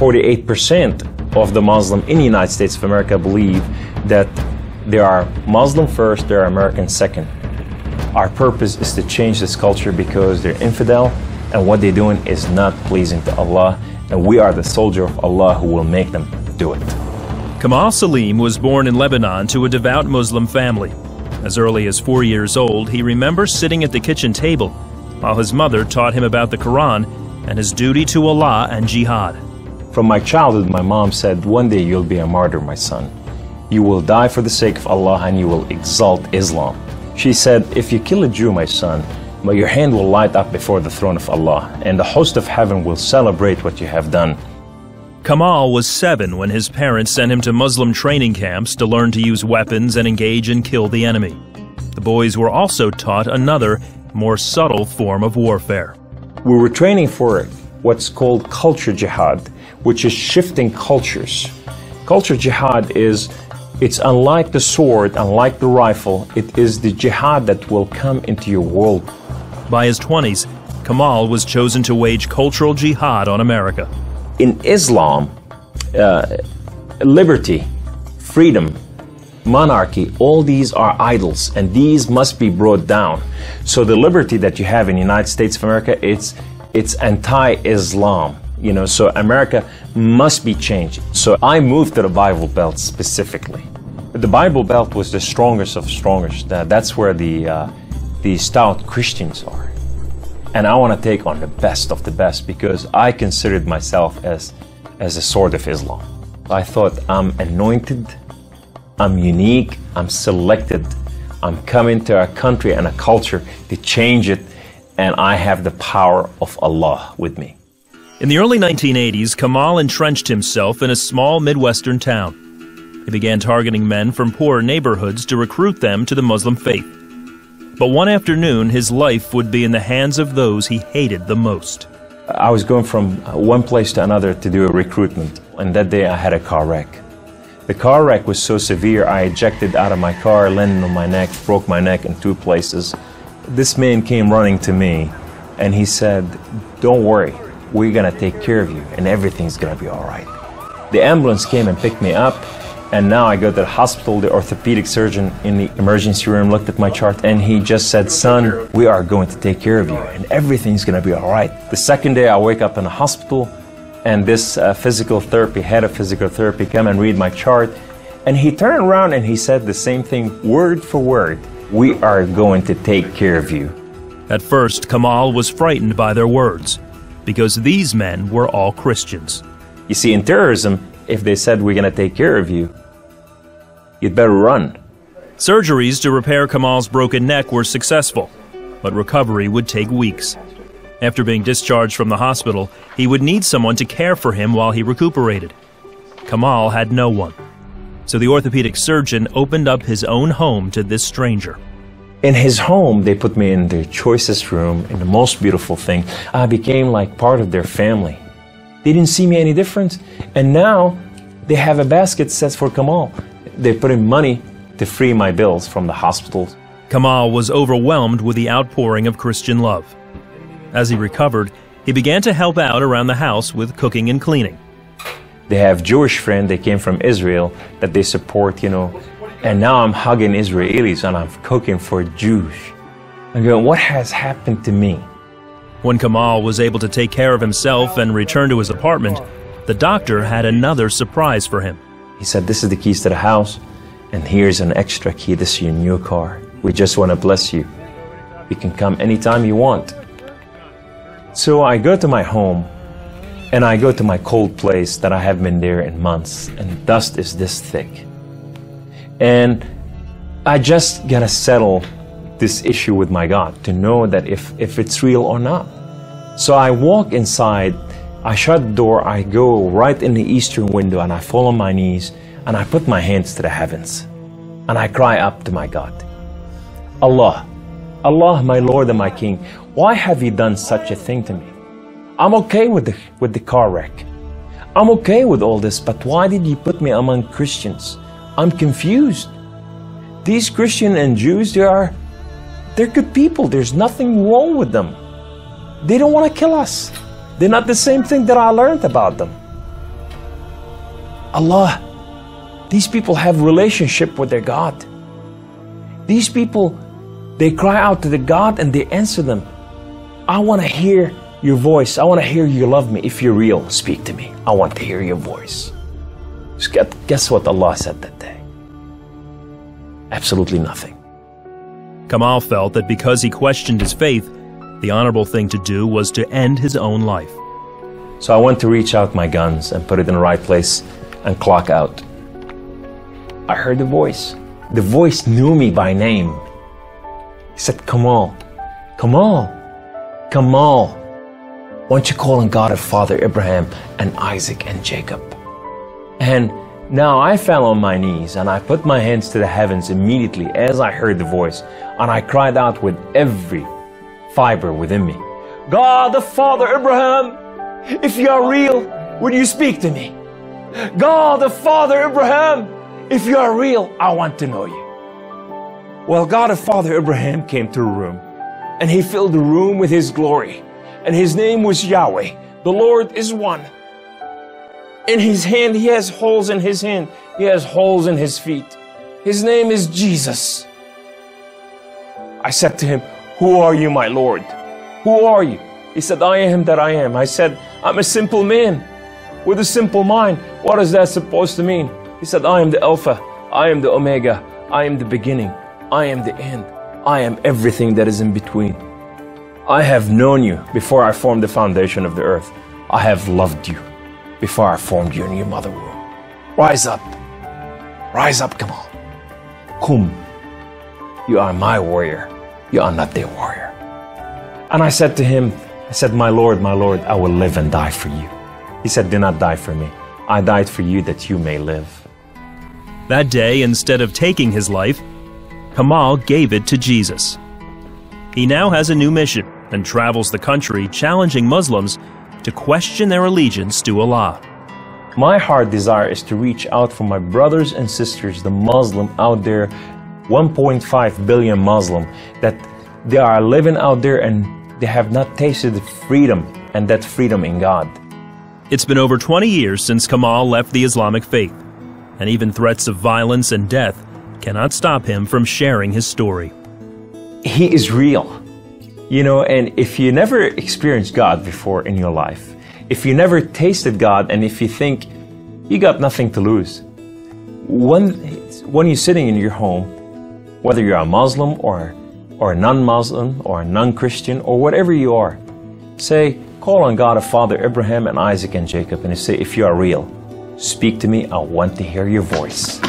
48% of the Muslim in the United States of America believe that there are Muslim first, there are American second. Our purpose is to change this culture because they're infidel and what they're doing is not pleasing to Allah, and we are the soldier of Allah who will make them do it. Kamal Saleem was born in Lebanon to a devout Muslim family. As early as 4 years old, he remembers sitting at the kitchen table while his mother taught him about the Quran and his duty to Allah and jihad. From my childhood, my mom said, one day you'll be a martyr, my son. You will die for the sake of Allah and you will exalt Islam. She said, if you kill a Jew, my son, your hand will light up before the throne of Allah, and the host of heaven will celebrate what you have done. Kamal was 7 when his parents sent him to Muslim training camps to learn to use weapons and engage and kill the enemy. The boys were also taught another, more subtle form of warfare. We were training for what's called culture jihad, which is shifting cultures. Culture jihad is, it's unlike the sword, unlike the rifle, it is the jihad that will come into your world. By his 20s, Kamal was chosen to wage cultural jihad on America. In Islam, liberty, freedom, monarchy, all these are idols, and these must be brought down. So the liberty that you have in the United States of America, it's anti-Islam. You know, so America must be changed. So I moved to the Bible Belt specifically. The Bible Belt was the strongest of strongest. That's where the stout Christians are. And I want to take on the best of the best because I considered myself as a sword of Islam. I thought I'm anointed, I'm unique, I'm selected, I'm coming to a country and a culture to change it, and I have the power of Allah with me. In the early 1980s, Kamal entrenched himself in a small Midwestern town. He began targeting men from poor neighborhoods to recruit them to the Muslim faith. But one afternoon, his life would be in the hands of those he hated the most. I was going from one place to another to do a recruitment, and that day I had a car wreck. The car wreck was so severe, I ejected out of my car, landed on my neck, broke my neck in 2 places. This man came running to me, and he said, don't worry, we're gonna take care of you, and everything's gonna be all right. The ambulance came and picked me up, and now I go to the hospital. The orthopedic surgeon in the emergency room looked at my chart, and he just said, son, we are going to take care of you, and everything's gonna be all right. The second day I wake up in the hospital, and this head of physical therapy come and read my chart, and he turned around and he said the same thing word for word. We are going to take care of you. At first, Kamal was frightened by their words, because these men were all Christians. You see, in terrorism, if they said we're going to take care of you, you'd better run. Surgeries to repair Kamal's broken neck were successful, but recovery would take weeks. After being discharged from the hospital, he would need someone to care for him while he recuperated. Kamal had no one, so the orthopedic surgeon opened up his own home to this stranger. In his home, they put me in the choicest room, in the most beautiful thing. I became like part of their family. They didn't see me any different, and now they have a basket set for Kamal. They put in money to free my bills from the hospitals. Kamal was overwhelmed with the outpouring of Christian love. As he recovered, he began to help out around the house with cooking and cleaning. They have Jewish friends, they came from Israel, that they support, you know, and now I'm hugging Israelis and I'm cooking for Jews. I'm going, what has happened to me? When Kamal was able to take care of himself and return to his apartment, the doctor had another surprise for him. He said, this is the keys to the house, and here's an extra key, this is your new car. We just want to bless you. You can come anytime you want. So I go to my home, and I go to my cold place that I have been there in months, and dust is this thick. And I just gotta settle this issue with my God to know that if it's real or not. So I walk inside, I shut the door, I go right in the eastern window, and I fall on my knees, and I put my hands to the heavens, and I cry up to my God. Allah, Allah, my Lord and my King, why have you done such a thing to me? I'm okay with the car wreck. I'm okay with all this, but why did you put me among Christians? I'm confused. These Christians and Jews, they're good people. There's nothing wrong with them. They don't want to kill us. They're not the same thing that I learned about them. Allah, these people have relationship with their God. These people, they cry out to the God and they answer them. I want to hear your voice. I want to hear you love me. If you're real, speak to me. I want to hear your voice. Guess what Allah said that day? Absolutely nothing. Kamal felt that because he questioned his faith, the honorable thing to do was to end his own life. So I went to reach out my guns and put it in the right place and clock out. I heard the voice. The voice knew me by name. He said, Kamal, Kamal, Kamal, why don't you call on God of Father Abraham and Isaac and Jacob? And now I fell on my knees and I put my hands to the heavens immediately as I heard the voice, and I cried out with every fiber within me, God of Father Abraham, if you are real, would you speak to me? God of Father Abraham, if you are real, I want to know you. Well, God of Father Abraham came to the room, and he filled the room with his glory, and his name was Yahweh. The Lord is one. In his hand, he has holes in his hand. He has holes in his feet. His name is Jesus. I said to him, who are you, my Lord? Who are you? He said, I am that I am. I said, I'm a simple man with a simple mind. What is that supposed to mean? He said, I am the Alpha, I am the Omega, I am the beginning, I am the end, I am everything that is in between. I have known you before I formed the foundation of the earth. I have loved you before I formed you in your mother womb. Rise up, Kamal. Kum, you are my warrior, you are not their warrior. And I said to him, I said, my Lord, I will live and die for you. He said, do not die for me. I died for you that you may live. That day, instead of taking his life, Kamal gave it to Jesus. He now has a new mission and travels the country challenging Muslims to question their allegiance to Allah. My heart desire is to reach out for my brothers and sisters, the Muslim out there, 1.5 billion Muslim, that they are living out there and they have not tasted freedom, and that freedom in God. It's been over 20 years since Kamal left the Islamic faith, and even threats of violence and death cannot stop him from sharing his story. He is real. You know, and if you never experienced God before in your life, if you never tasted God, and if you think you got nothing to lose, when you're sitting in your home, whether you're a Muslim or a non-Muslim or a non-Christian or whatever you are, say, call on God of Father Abraham and Isaac and Jacob, and say, if you are real, speak to me, I want to hear your voice.